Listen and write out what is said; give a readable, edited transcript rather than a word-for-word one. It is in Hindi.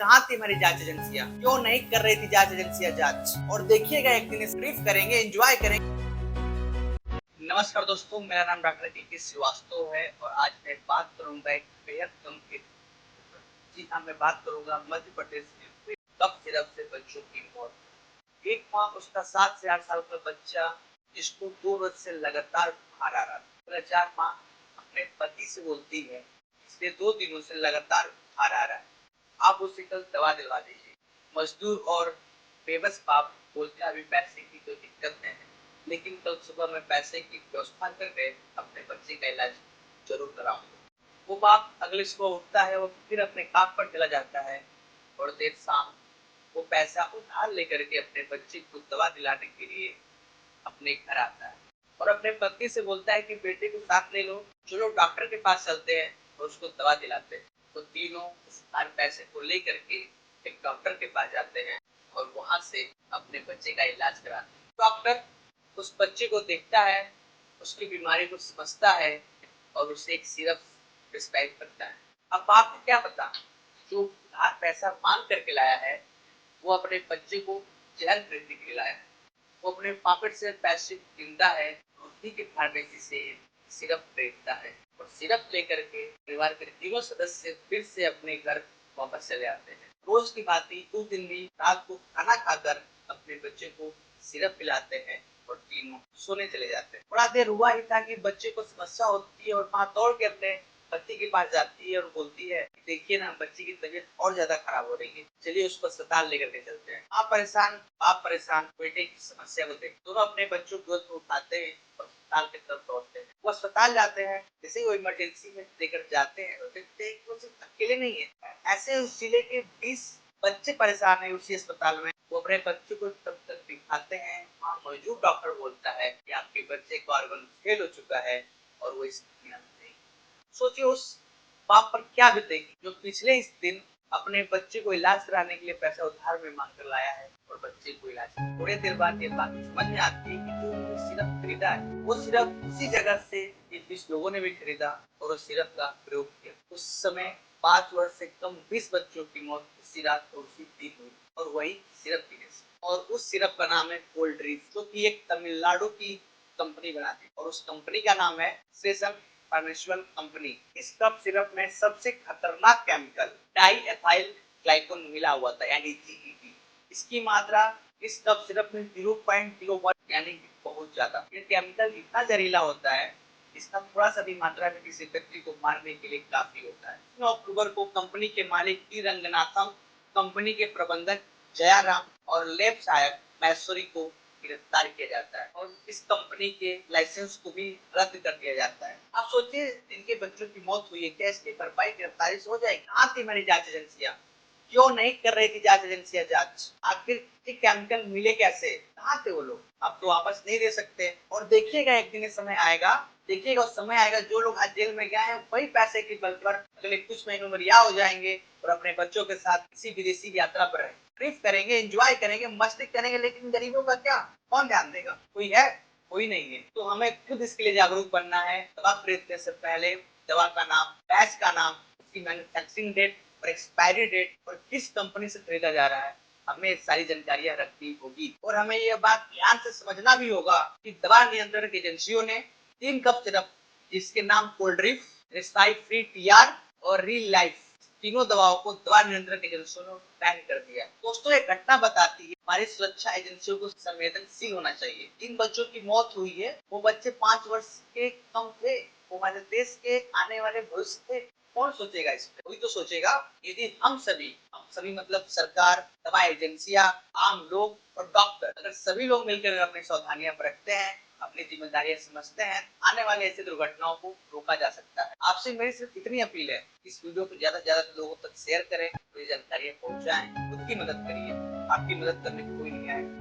कहाँ थी हमारी जांच एजेंसियां? क्यों नहीं कर रही थी जांच एजेंसियां जांच? और देखिएगा एक दिन ब्रीफ करेंगे, एंजॉय करेंगे। नमस्कार दोस्तों, मेरा नाम डॉक्टर के श्रीवास्तव है और आज मैं बात करूंगा एक बेहद गंभीर। जी हाँ, मैं बात करूंगा मध्य प्रदेश में कफ सिरप से बच्चों की मौत। एक माँ उसका 7 से 8 साल का बच्चा जिसको 2 रोज से लगातार बुखार आ रहा था। लाचार माँ अपने पति से बोलती है, पिछले 2 दिनों से लगातार बुखार आ रहा है, आप उसे कल दवा दिलवा दीजिए। मजदूर और बेबस बाप बोलते अभी पैसे की कोई दिक्कत नहीं है, लेकिन कल सुबह मैं पैसे की व्यवस्था करके अपने बच्चे का इलाज जरूर कराऊंगा। वो बाप अगले सुबह उठता है और फिर अपने काम पर चला जाता है और देर शाम वो पैसा उधार लेकर के अपने बच्चे को दवा दिलाने के लिए अपने घर आता है और अपने पत्नी से बोलता है कि बेटे को साथ ले लो, चलो डॉक्टर के पास चलते हैं और उसको दवा दिलाते हैं। तो तीनों उस सारे पैसे को लेकर के एक डॉक्टर के पास जाते हैं और वहां से अपने बच्चे का इलाज कराते हैं। डॉक्टर उस बच्चे को देखता है, उसकी बीमारी को समझता है और उसे एक सिरप प्रिस्क्राइब करता है। अब आपको क्या पता, जो उधार पैसा मांग करके लाया है वो अपने बच्चे को जहर खरीदने के लिए लाया है। वो अपने पॉकेट से पैसे गिनता है, उसी के फार्मेसी से सिरप खरीदता है और सिरप लेकर के परिवार के तीनों सदस्य फिर से अपने घर वापस चले आते हैं। रोज की बात ही उस दिन भी रात को खाना खाकर अपने बच्चे को सिरप पिलाते हैं और तीनों सोने चले जाते हैं। थोड़ा देर हुआ ही था कि बच्चे को समस्या होती है और माँ दौड़ के अपने पति के पास जाती है और बोलती है, देखिए ना बच्चे की तबीयत और ज्यादा खराब हो रही है, चलिए उसको अस्पताल लेकर के चलते हैं। आप परेशान बेटे की समस्या को देख दोनों अपने बच्चों को उठाते हैं और अस्पताल की तरफ दौड़ते हैं। वो अस्पताल जाते हैं, जैसे वो इमरजेंसी में लेकर जाते हैं और देखते हैं कि वो सिर्फ अकेले नहीं है, ऐसे उस जिले के 20 बच्चे परेशान है उसी अस्पताल में। वो अपने बच्चे को तब तक दिखाते हैं, वहाँ मौजूद डॉक्टर बोलता है कि आपके बच्चे का ऑर्गन फेल हो चुका है और वो इस दुनिया में नहीं। सोचिए उस बाप पर क्या बीतेगी जो पिछले इस दिन अपने बच्चे को इलाज कराने के लिए पैसा उधार में मांग कर लाया है और बच्चे को इलाज। थोड़े देर बाद ये बात समझ में आती है कि जो उन्होंने सिरप खरीदा है वो सिरप उसी जगह से ये 20 लोगों ने भी खरीदा और उस सिरप का प्रयोग किया। उस समय 5 वर्ष से कम 20 बच्चों की मौत उसी रात और उसी दिन हुई और वही सिरप पीने से। और उस सिरप का नाम है कोल्ड ड्रिंक, जो कि एक तमिलनाडु की कंपनी बनाती है और उस कंपनी का नाम है सेशन फार्मास्यूटिकल कंपनी। इस कफ सिरप में सबसे खतरनाक केमिकल डाई एथाइल ग्लाइकोन मिला हुआ था, यानी DET। इसकी मात्रा इस कफ सिरप में 0.01 यानी बहुत ज्यादा। ये केमिकल इतना जहरीला होता है, इसका थोड़ा सा भी मात्रा में किसी व्यक्ति को मारने के लिए काफी होता है। 9 अक्टूबर को कंपनी के मालिक टी रंगनाथम, कंपनी के प्रबंधक जयाराम और लैब सहायक मैसूरी को गिरफ्तार किया जाता है और इस कंपनी के लाइसेंस को भी रद्द कर दिया जाता है। आप सोचिए, इनके बच्चों की मौत हुई है, क्या इसकी भरपाई गिरफ्तारी से हो जाएगी? कहाँ थी हमारी जांच एजेंसियां? क्यों नहीं कर रही थी जांच एजेंसियां जांच? आखिर केमिकल मिले कैसे, कहाँ थे वो लोग? आप तो वापस नहीं दे सकते। और देखिएगा एक दिन समय आएगा, देखिएगा उस समय आएगा जो लोग आज जेल में गए हैं वही पैसे के बल पर अगले कुछ महीनों में रिहा हो जाएंगे और अपने बच्चों के साथ किसी विदेशी यात्रा पर ट्रिप करेंगे, एंजॉय करेंगे, मस्ती करेंगे। लेकिन गरीबों का क्या, कौन ध्यान देगा? कोई है? कोई नहीं है। तो हमें खुद इसके लिए जागरूक बनना है। दवा खरीदने से पहले दवा का नाम, बैच का नाम, उसकी मैन्युफैक्चरिंग डेट और एक्सपायरी डेट और किस कंपनी से खरीदा जा रहा है, हमें सारी जानकारियां रखनी होगी। और हमें यह बात ध्यान से समझना भी होगा कि दवा नियंत्रण एजेंसियों ने 3 कप सिरप, जिसके नाम कोल्ड्रिफ, रिस्पाइट फ्री TR और रील लाइफ, तीनों दवाओं को दवा नियंत्रण एजेंसियों ने बैन कर दिया। दोस्तों ये घटना बताती है हमारी सुरक्षा एजेंसियों को संवेदनशील होना चाहिए। जिन बच्चों की मौत हुई है वो बच्चे 5 वर्ष के कम थे, वो हमारे देश के आने वाले भविष्य थे। कौन सोचेगा इस पे? कोई तो सोचेगा। यदि हम सभी मतलब सरकार, दवा एजेंसियां, आम लोग और डॉक्टर, अगर सभी लोग मिलकर अपनी सावधानियां बरतते हैं, अपनी जिम्मेदारियां समझते हैं, आने वाले ऐसी दुर्घटनाओं को रोका जा सकता है। आपसे मेरी सिर्फ इतनी अपील है, इस वीडियो को ज्यादा से ज्यादा लोगों तक शेयर करें, ये जानकारियां पहुंचाएं, खुद की मदद करिए, आपकी मदद करने को कोई नहीं आएगा।